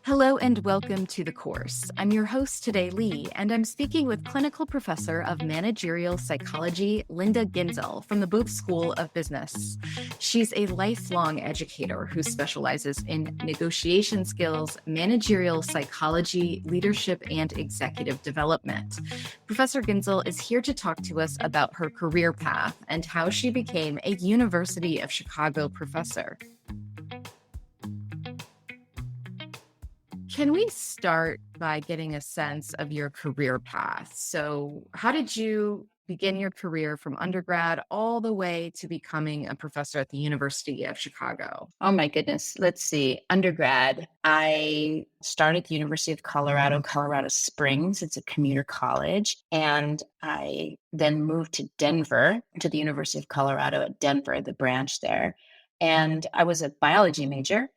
Hello and welcome to the course. I'm your host today, Lee, and I'm speaking with clinical professor of managerial psychology, Linda Ginzel from the Booth School of Business. She's a lifelong educator who specializes in negotiation skills, managerial psychology, leadership, and executive development. Professor Ginzel is here to talk to us about her career path and how she became a University of Chicago professor. Can we start by getting a sense of your career path? So, how did you begin your career from undergrad all the way to becoming a professor at the University of Chicago? Oh my goodness. Let's see. Undergrad, I started at the University of Colorado, Colorado Springs. It's a commuter college. And I then moved to Denver, to the University of Colorado at Denver, the branch there. And I was a biology major.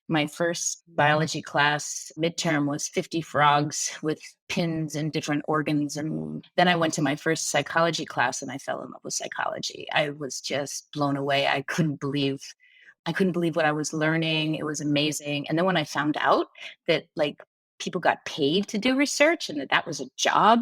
My first biology class midterm was 50 frogs with pins and different organs. And then I went to my first psychology class and I fell in love with psychology. I was just blown away. I couldn't believe what I was learning. It was amazing. And then when I found out that people got paid to do research and that was a job,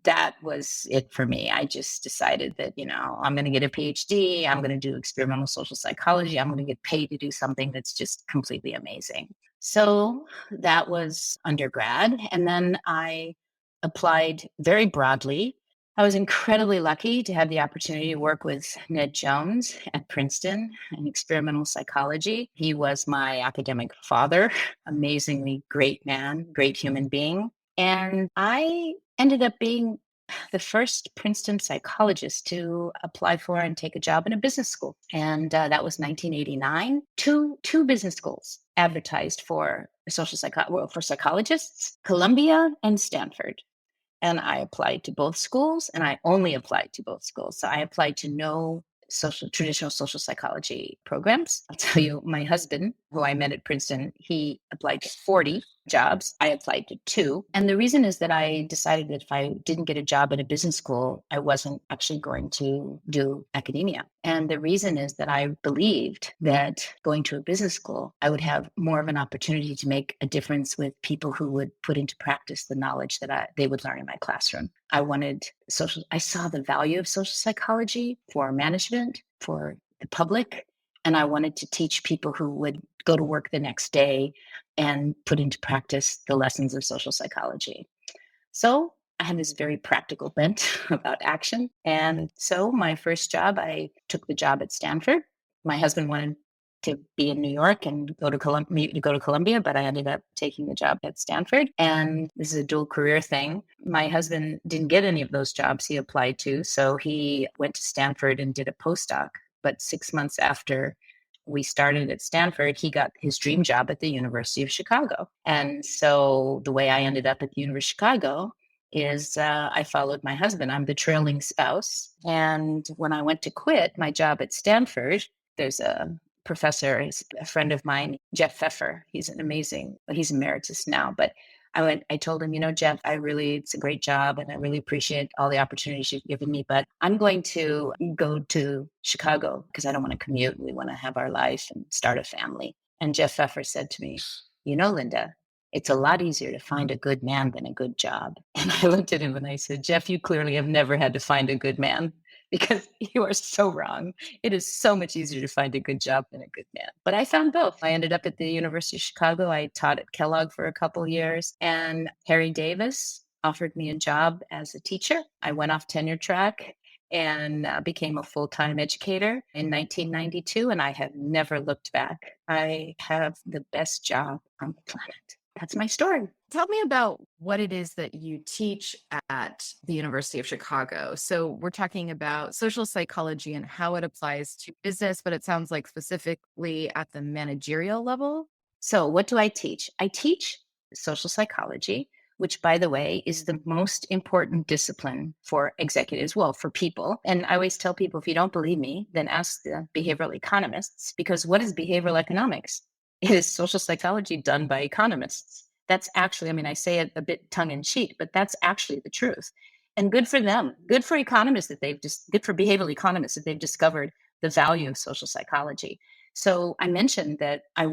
that was it for me. I just decided that, I'm going to get a PhD. I'm going to do experimental social psychology. I'm going to get paid to do something that's just completely amazing. So that was undergrad. And then I applied very broadly. I was incredibly lucky to have the opportunity to work with Ned Jones at Princeton in experimental psychology. He was my academic father, amazingly great man, great human being. And I ended up being the first Princeton psychologist to apply for and take a job in a business school. And that was 1989. Two business schools advertised for for psychologists, Columbia and Stanford. And I applied to both schools, and I only applied to both schools. So I applied to no traditional social psychology programs. I'll tell you, my husband, who I met at Princeton, he applied to 40 jobs. I applied to two. And the reason is that I decided that if I didn't get a job at a business school, I wasn't actually going to do academia. And the reason is that I believed that going to a business school, I would have more of an opportunity to make a difference with people who would put into practice the knowledge that they would learn in my classroom. I saw the value of social psychology for management, for the public, and I wanted to teach people who would go to work the next day and put into practice the lessons of social psychology. So I had this very practical bent about action. And so my first job, I took the job at Stanford. My husband wanted to be in New York and go to Columbia, but I ended up taking the job at Stanford. And this is a dual career thing. My husband didn't get any of those jobs he applied to, so he went to Stanford and did a postdoc. But 6 months after we started at Stanford, he got his dream job at the University of Chicago. And so the way I ended up at the University of Chicago is I followed my husband. I'm the trailing spouse. And when I went to quit my job at Stanford, there's a professor, he's a friend of mine, Jeff Pfeffer. He's he's emeritus now, but I told him, Jeff, it's a great job and I really appreciate all the opportunities you've given me, but I'm going to go to Chicago because I don't want to commute. We want to have our life and start a family. And Jeff Pfeffer said to me, Linda, it's a lot easier to find a good man than a good job. And I looked at him and I said, Jeff, you clearly have never had to find a good man because you are so wrong. It is so much easier to find a good job than a good man. But I found both. I ended up at the University of Chicago. I taught at Kellogg for a couple of years, and Harry Davis offered me a job as a teacher. I went off tenure track and became a full-time educator in 1992, and I have never looked back. I have the best job on the planet. That's my story. Tell me about what it is that you teach at the University of Chicago. So we're talking about social psychology and how it applies to business, but it sounds like specifically at the managerial level. So what do I teach? I teach social psychology, which, by the way, is the most important discipline for executives, well, for people. And I always tell people, if you don't believe me, then ask the behavioral economists, because what is behavioral economics? It is social psychology done by economists. That's actually, I say it a bit tongue in cheek, but that's actually the truth. And good for them. Good for economists good for behavioral economists that they've discovered the value of social psychology. So I mentioned that I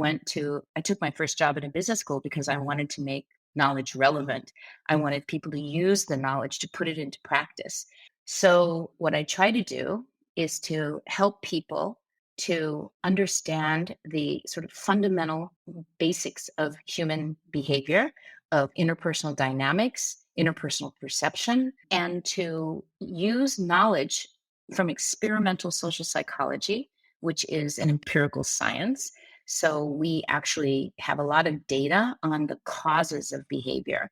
took my first job in a business school because I wanted to make knowledge relevant. I wanted people to use the knowledge to put it into practice. So what I try to do is to help people to understand the sort of fundamental basics of human behavior, of interpersonal dynamics, interpersonal perception, and to use knowledge from experimental social psychology, which is an empirical science. So we actually have a lot of data on the causes of behavior.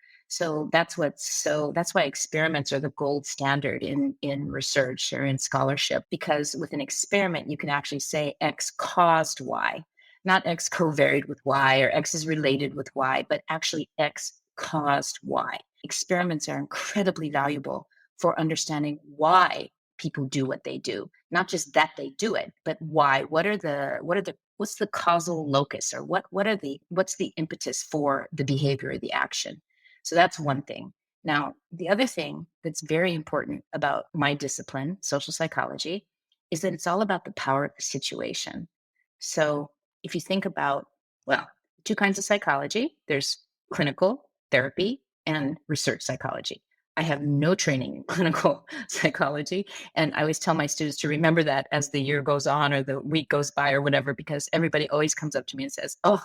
That's why experiments are the gold standard in research or in scholarship, because with an experiment you can actually say X caused Y, not X covariated with Y or X is related with Y, but actually X caused Y. Experiments are incredibly valuable for understanding why people do what they do, not just that they do it, but why. What's the causal locus, or what's the impetus for the behavior or the action? So that's one thing. Now, the other thing that's very important about my discipline, social psychology, is that it's all about the power of the situation. So if you think about, well, two kinds of psychology, there's clinical therapy and research psychology. I have no training in clinical psychology. And I always tell my students to remember that as the year goes on or the week goes by or whatever, because everybody always comes up to me and says, "Oh,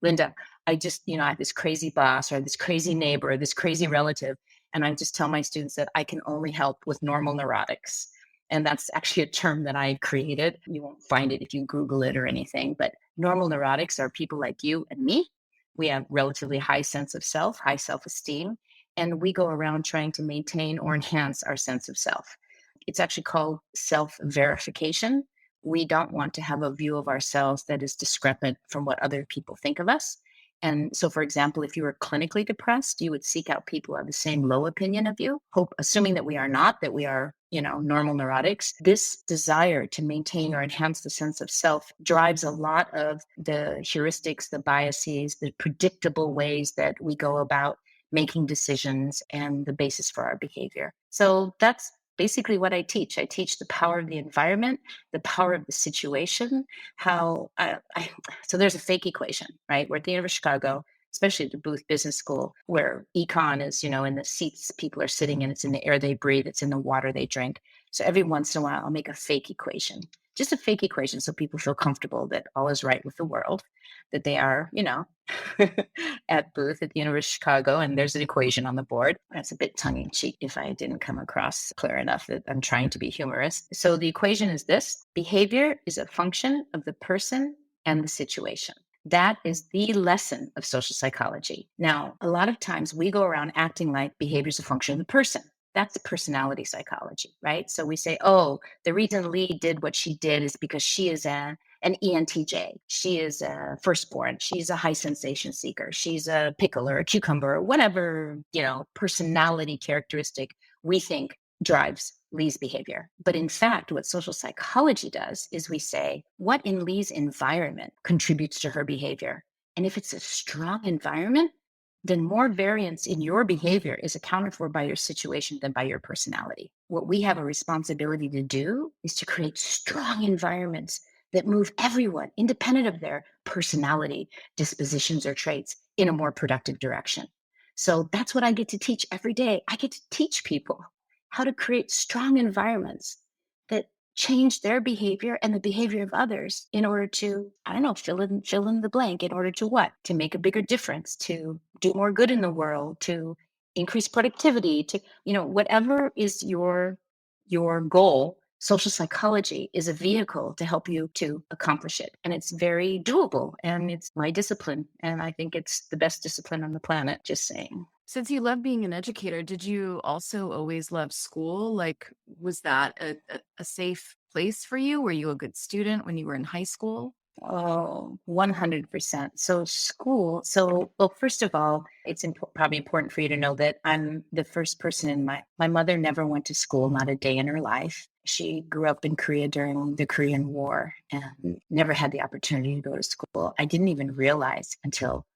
Linda, I have this crazy boss or this crazy neighbor or this crazy relative." And I just tell my students that I can only help with normal neurotics. And that's actually a term that I created. You won't find it if you Google it or anything, but normal neurotics are people like you and me. We have relatively high sense of self, high self-esteem, and we go around trying to maintain or enhance our sense of self. It's actually called self-verification. We don't want to have a view of ourselves that is discrepant from what other people think of us. And so, for example, if you were clinically depressed, you would seek out people who have the same low opinion of you, assuming that we are not, that we are, normal neurotics. This desire to maintain or enhance the sense of self drives a lot of the heuristics, the biases, the predictable ways that we go about making decisions and the basis for our behavior. So that's basically what I teach. I teach the power of the environment, the power of the situation, so there's a fake equation, right? We're at the University of Chicago, especially at the Booth Business School, where econ is, in the seats people are sitting in, it's in the air they breathe, it's in the water they drink. So every once in a while, I'll make a fake equation, just a fake equation so people feel comfortable that all is right with the world, that they are, at Booth at the University of Chicago, and there's an equation on the board. That's a bit tongue in cheek if I didn't come across clear enough that I'm trying to be humorous. So the equation is this: behavior is a function of the person and the situation. That is the lesson of social psychology. Now, a lot of times we go around acting like behavior is a function of the person. That's the personality psychology, right? So we say, oh, the reason Lee did what she did is because she is an ENTJ. She is a firstborn. She's a high sensation seeker. She's a pickle or a cucumber, or whatever, personality characteristic we think drives Lee's behavior. But in fact, what social psychology does is we say, what in Lee's environment contributes to her behavior? And if it's a strong environment, then more variance in your behavior is accounted for by your situation than by your personality. What we have a responsibility to do is to create strong environments that move everyone, independent of their personality, dispositions, or traits, in a more productive direction. So that's what I get to teach every day. I get to teach people how to create strong environments that change their behavior and the behavior of others in order to, I don't know, fill in the blank. In order to what? To make a bigger difference, to do more good in the world, to increase productivity, to, whatever is your goal. Social psychology is a vehicle to help you to accomplish it. And it's very doable, and it's my discipline. And I think it's the best discipline on the planet, just saying. Since you love being an educator, did you also always love school? Like, was that a safe place for you? Were you a good student when you were in high school? Oh, 100%. Well, first of all, it's probably important for you to know that I'm the first person in my mother never went to school, not a day in her life. She grew up in Korea during the Korean War and never had the opportunity to go to school. I didn't even realize until,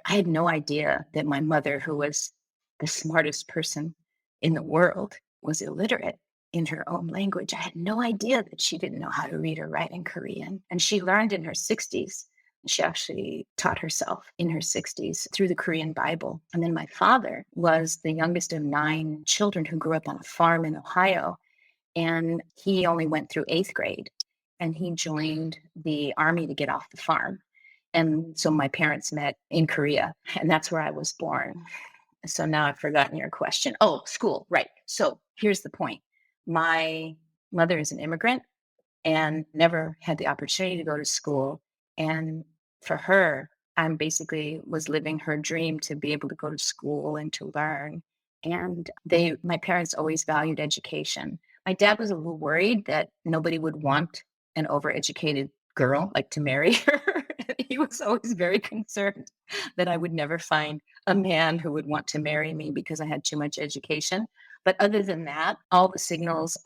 I had no idea that my mother, who was the smartest person in the world, was illiterate. in her own language. I had no idea that she didn't know how to read or write in Korean. And she learned in her 60s. She actually taught herself in her 60s through the Korean Bible. And then my father was the youngest of 9 children who grew up on a farm in Ohio. And he only went through 8th grade. And he joined the army to get off the farm. And so my parents met in Korea, and that's where I was born. So now I've forgotten your question. Oh, school, right. So here's the point. My mother is an immigrant and never had the opportunity to go to school. And for her, I'm basically was living her dream to be able to go to school and to learn. And my parents always valued education. My dad was a little worried that nobody would want an overeducated girl like to marry her. He was always very concerned that I would never find a man who would want to marry me because I had too much education. But other than that, all the signals,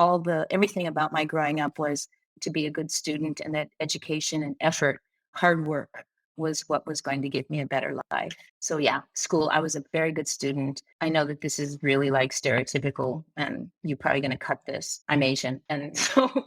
everything about my growing up was to be a good student, and that education and effort, hard work was what was going to give me a better life. So yeah, school, I was a very good student. I know that this is really like stereotypical, and you're probably going to cut this. I'm Asian. And so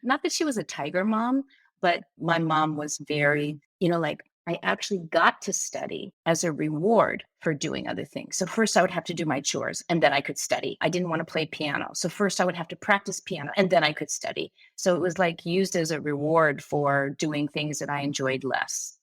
not that she was a tiger mom, but my mom was very, like I actually got to study as a reward for doing other things. So first I would have to do my chores and then I could study. I didn't want to play piano. So first I would have to practice piano and then I could study. So it was like used as a reward for doing things that I enjoyed less.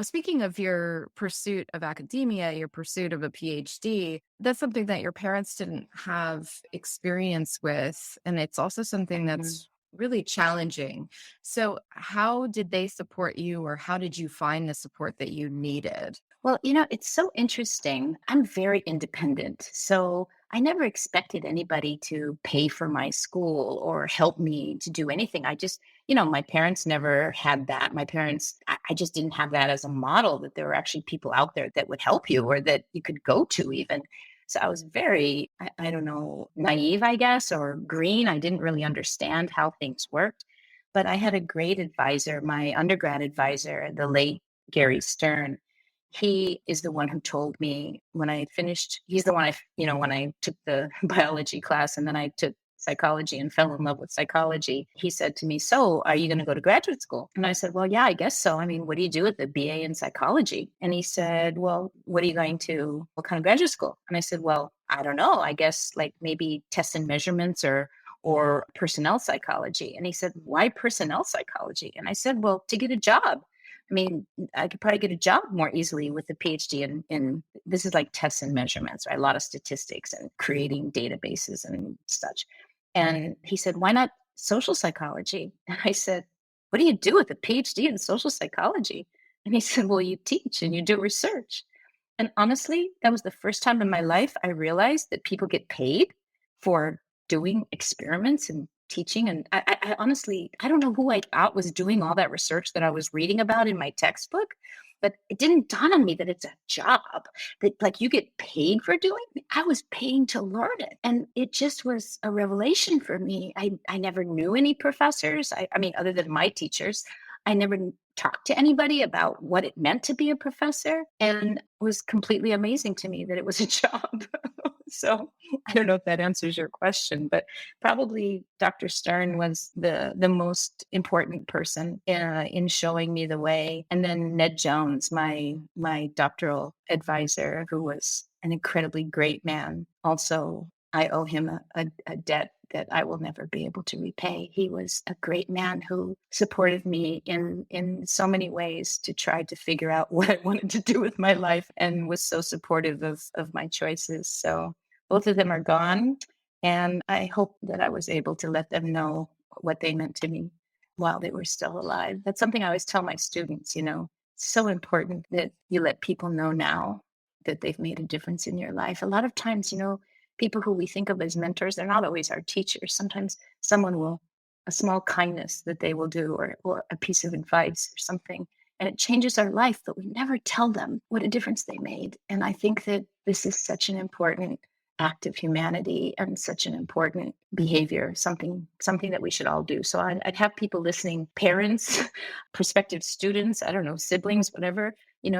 Speaking of your pursuit of academia, your pursuit of a PhD, that's something that your parents didn't have experience with. And it's also something that's really challenging. So, how did they support you, or how did you find the support that you needed? Well, it's so interesting. I'm very independent. So I never expected anybody to pay for my school or help me to do anything. I just, my parents never had that. My parents, I just didn't have that as a model, that there were actually people out there that would help you or that you could go to even. So I was very, I don't know, naive, I guess, or green. I didn't really understand how things worked. But I had a great advisor, my undergrad advisor, the late Gary Stern. He is the one who told me when I finished, he's the one when I took the biology class and then I took psychology and fell in love with psychology. He said to me, "So are you going to go to graduate school?" And I said, "Well, yeah, I guess so. I mean, what do you do with the BA in psychology?" And he said, "Well, what kind of graduate school?" And I said, "Well, I don't know. I guess like maybe tests and measurements or personnel psychology." And he said, "Why personnel psychology?" And I said, "Well, to get a job. I mean, I could probably get a job more easily with a PhD in this is like tests and measurements, right? A lot of statistics and creating databases and such." And he said, "Why not social psychology?" And I said, "What do you do with a PhD in social psychology?" And he said, "Well, you teach and you do research." And honestly, that was the first time in my life I realized that people get paid for doing experiments and teaching. And I honestly, I don't know who I thought was doing all that research that I was reading about in my textbook, but it didn't dawn on me that it's a job that like you get paid for doing. I was paying to learn it. And it just was a revelation for me. I never knew any professors. I mean, other than my teachers, I never talked to anybody about what it meant to be a professor. And it was completely amazing to me that it was a job. So I don't know if that answers your question, but probably Dr. Stern was the most important person in showing me the way. And then Ned Jones, my doctoral advisor, who was an incredibly great man. Also, I owe him a debt that I will never be able to repay. He was a great man who supported me in so many ways to try to figure out what I wanted to do with my life and was so supportive of my choices. So both of them are gone. And I hope that I was able to let them know what they meant to me while they were still alive. That's something I always tell my students, it's so important that you let people know now that they've made a difference in your life. A lot of times, people who we think of as mentors, they're not always our teachers. Sometimes a small kindness that they will do or a piece of advice or something, and it changes our life, but we never tell them what a difference they made. And I think that this is such an important act of humanity and such an important behavior, something that we should all do. So I'd have people listening, parents, prospective students, I don't know, siblings, whatever,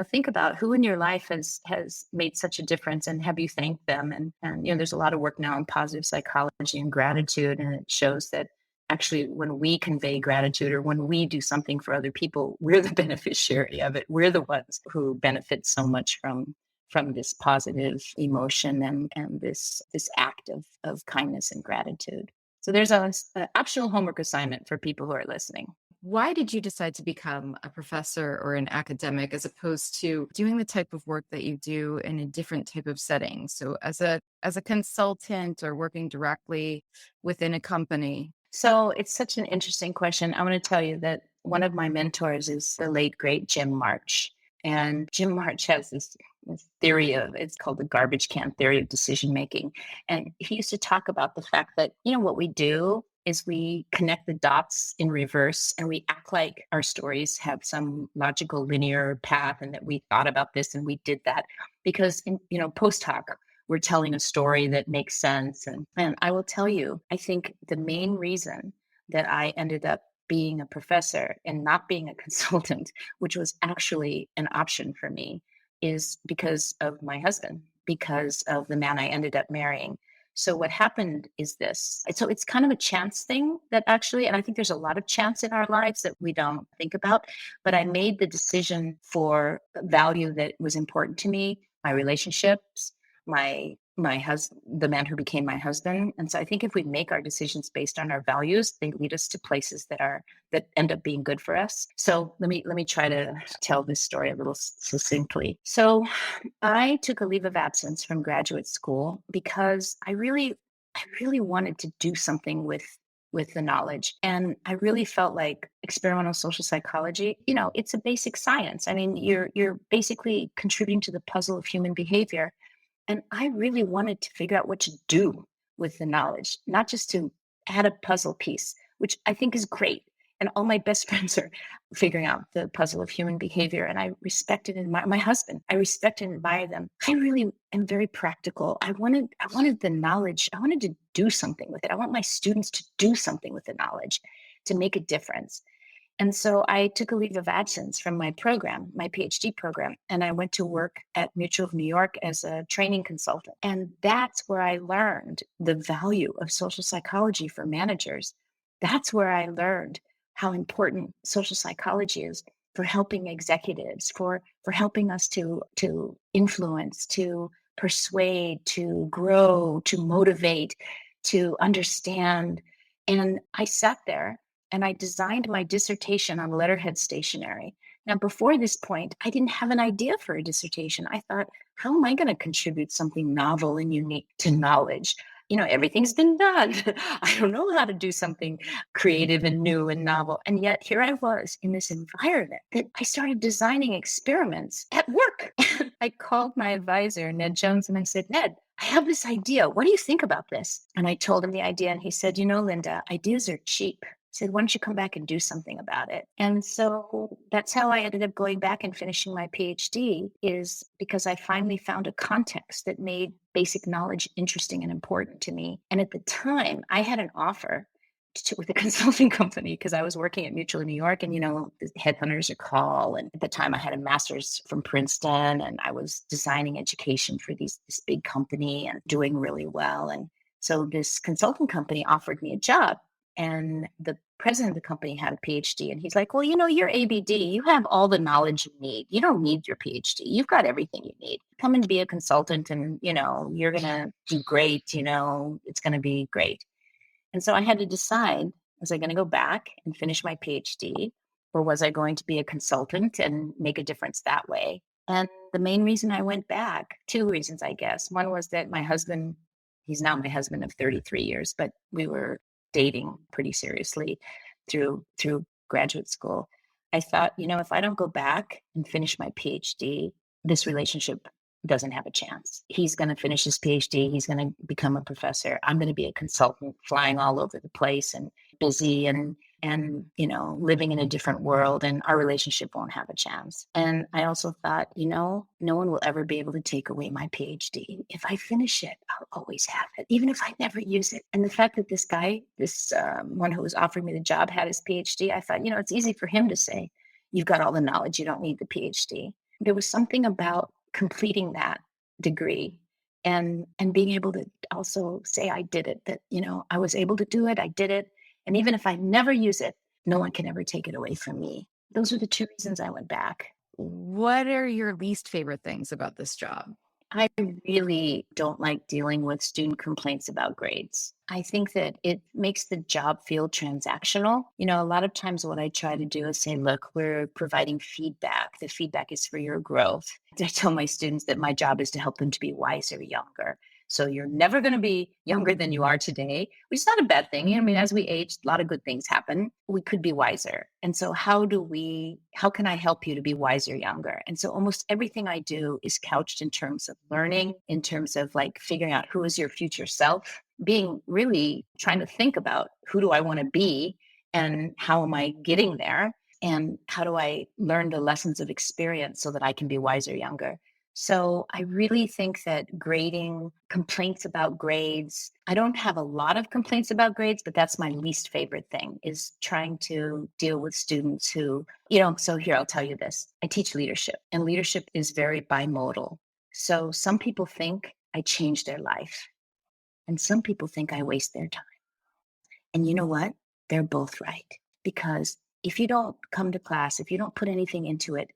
think about who in your life has made such a difference, and have you thanked them? And there's a lot of work now in positive psychology and gratitude, and it shows that actually when we convey gratitude or when we do something for other people, we're the beneficiary of it. We're the ones who benefit so much from this positive emotion and this act of kindness and gratitude. So there's a optional homework assignment for people who are listening. Why did you decide to become a professor or an academic as opposed to doing the type of work that you do in a different type of setting? So as a consultant or working directly within a company? So it's such an interesting question. I want to tell you that one of my mentors is the late great Jim March. And Jim March has this theory it's called the garbage can theory of decision making. And he used to talk about the fact that, what we do is we connect the dots in reverse, and we act like our stories have some logical linear path, and that we thought about this and we did that because post hoc, we're telling a story that makes sense. And I will tell you, I think the main reason that I ended up being a professor and not being a consultant, which was actually an option for me, is because of my husband, because of the man I ended up marrying. So what happened is this. So it's kind of a chance thing that actually, and I think there's a lot of chance in our lives that we don't think about, but I made the decision for value that was important to me, my relationships, my husband, the man who became my husband. And so I think if we make our decisions based on our values, they lead us to places that end up being good for us. So let me try to tell this story a little succinctly. So I took a leave of absence from graduate school because I really wanted to do something with the knowledge. And I really felt like experimental social psychology, it's a basic science. I mean, you're basically contributing to the puzzle of human behavior. And I really wanted to figure out what to do with the knowledge, not just to add a puzzle piece, which I think is great. And all my best friends are figuring out the puzzle of human behavior. And I respect and admire my husband. I respect and admire them. I really am very practical. I wanted the knowledge. I wanted to do something with it. I want my students to do something with the knowledge, to make a difference. And so I took a leave of absence from my program, my PhD program, and I went to work at Mutual of New York as a training consultant. And that's where I learned the value of social psychology for managers. That's where I learned how important social psychology is for helping executives, for helping us to influence, to persuade, to grow, to motivate, to understand. And I sat there and I designed my dissertation on letterhead stationery. Now, before this point, I didn't have an idea for a dissertation. I thought, how am I going to contribute something novel and unique to knowledge? Everything's been done. I don't know how to do something creative and new and novel. And yet here I was in this environment that I started designing experiments at work. I called my advisor, Ned Jones, and I said, Ned, I have this idea. What do you think about this? And I told him the idea, and he said, Linda, ideas are cheap. Said, why don't you come back and do something about it? And so that's how I ended up going back and finishing my PhD, is because I finally found a context that made basic knowledge interesting and important to me. And at the time, I had an offer with a consulting company because I was working at Mutual of New York, and the headhunters would call. And at the time, I had a master's from Princeton, and I was designing education for this big company and doing really well. And so this consulting company offered me a job. And the president of the company had a PhD, and he's like, well, you're ABD. You have all the knowledge you need. You don't need your PhD. You've got everything you need. Come and be a consultant, and, you're going to do great. It's going to be great. And so I had to decide, was I going to go back and finish my PhD, or was I going to be a consultant and make a difference that way? And the main reason I went back, two reasons, I guess. One was that my husband, he's now my husband of 33 years, but we were dating pretty seriously through graduate school. I thought, if I don't go back and finish my PhD, this relationship doesn't have a chance. He's going to finish his PhD. He's going to become a professor. I'm going to be a consultant flying all over the place and busy and living in a different world, and our relationship won't have a chance. And I also thought, no one will ever be able to take away my PhD. If I finish it, I'll always have it, even if I never use it. And the fact that this guy, this one who was offering me the job, had his PhD, I thought, it's easy for him to say, you've got all the knowledge, you don't need the PhD. there was something about completing that degree and being able to also say I did it, that, I was able to do it, I did it. And even if I never use it, no one can ever take it away from me. Those are the two reasons I went back. What are your least favorite things about this job? I really don't like dealing with student complaints about grades. I think that it makes the job feel transactional. A lot of times what I try to do is say, look, we're providing feedback. The feedback is for your growth. I tell my students that my job is to help them to be wiser, younger. So you're never going to be younger than you are today, which is not a bad thing. I mean, as we age, a lot of good things happen. We could be wiser. And so how can I help you to be wiser, younger? And so almost everything I do is couched in terms of learning, in terms of like figuring out who is your future self, being really trying to think about who do I want to be and how am I getting there? And how do I learn the lessons of experience so that I can be wiser, younger? So I really think that grading, complaints about grades, I don't have a lot of complaints about grades, but that's my least favorite thing, is trying to deal with students who, so here, I'll tell you this. I teach leadership, and leadership is very bimodal. So some people think I change their life, and some people think I waste their time. And you know what? They're both right. Because if you don't come to class, if you don't put anything into it,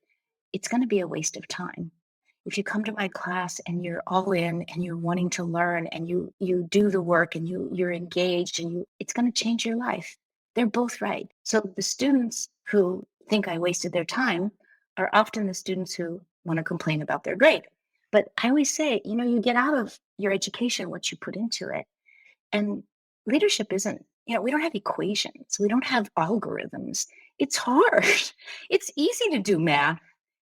it's going to be a waste of time. If you come to my class and you're all in and you're wanting to learn and you do the work and you're engaged and it's going to change your life. They're both right. So the students who think I wasted their time are often the students who want to complain about their grade. But I always say, you get out of your education what you put into it. And leadership isn't, we don't have equations. We don't have algorithms. It's hard. It's easy to do math.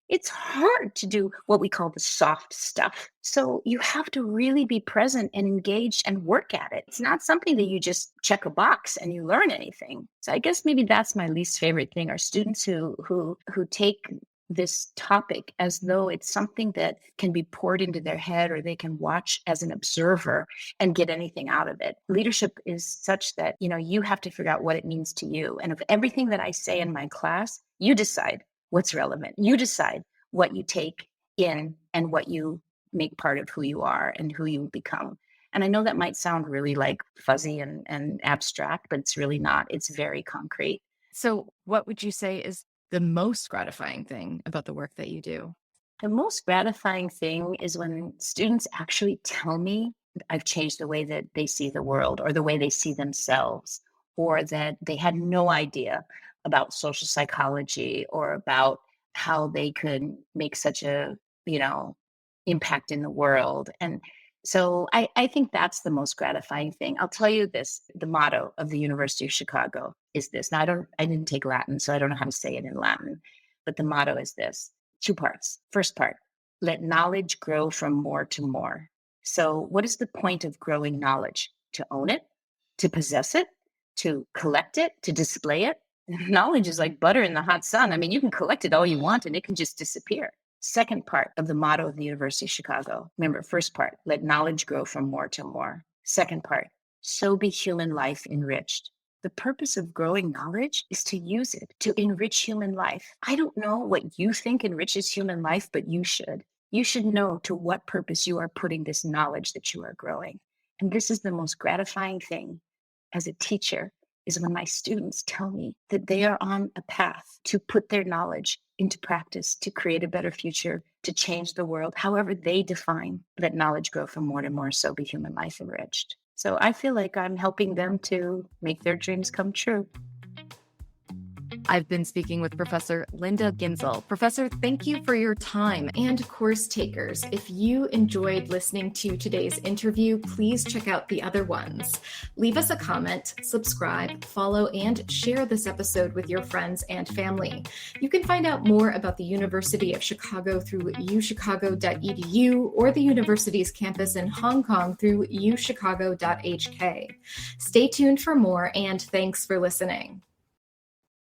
It's hard to do what we call the soft stuff. So you have to really be present and engaged and work at it. It's not something that you just check a box and you learn anything. So I guess maybe that's my least favorite thing, are students who take this topic as though it's something that can be poured into their head or they can watch as an observer and get anything out of it. Leadership is such that, you have to figure out what it means to you. And of everything that I say in my class, you decide what's relevant. You decide what you take in and what you make part of who you are and who you become. And I know that might sound really like fuzzy and abstract, but it's really not. It's very concrete. So what would you say is the most gratifying thing about the work that you do? The most gratifying thing is when students actually tell me I've changed the way that they see the world or the way they see themselves, or that they had no idea about social psychology or about how they could make such a, impact in the world. And so I think that's the most gratifying thing. I'll tell you this, the motto of the University of Chicago is this. Now, I didn't take Latin, so I don't know how to say it in Latin, but the motto is this, 2 parts. First part, let knowledge grow from more to more. So what is the point of growing knowledge? To own it, to possess it, to collect it, to display it? Knowledge is like butter in the hot sun. I mean, you can collect it all you want and it can just disappear. Second part of the motto of the University of Chicago. Remember, first part, let knowledge grow from more to more. Second part, so be human life enriched. The purpose of growing knowledge is to use it to enrich human life. I don't know what you think enriches human life, but you should. You should know to what purpose you are putting this knowledge that you are growing. And this is the most gratifying thing as a teacher, is when my students tell me that they are on a path to put their knowledge into practice, to create a better future, to change the world, however they define let knowledge grow from more to more, so be human life enriched. So I feel like I'm helping them to make their dreams come true. I've been speaking with Professor Linda Ginzel. Professor, thank you for your time. And course takers, if you enjoyed listening to today's interview, please check out the other ones. Leave us a comment, subscribe, follow, and share this episode with your friends and family. You can find out more about the University of Chicago through uchicago.edu or the university's campus in Hong Kong through uchicago.hk. Stay tuned for more, and thanks for listening.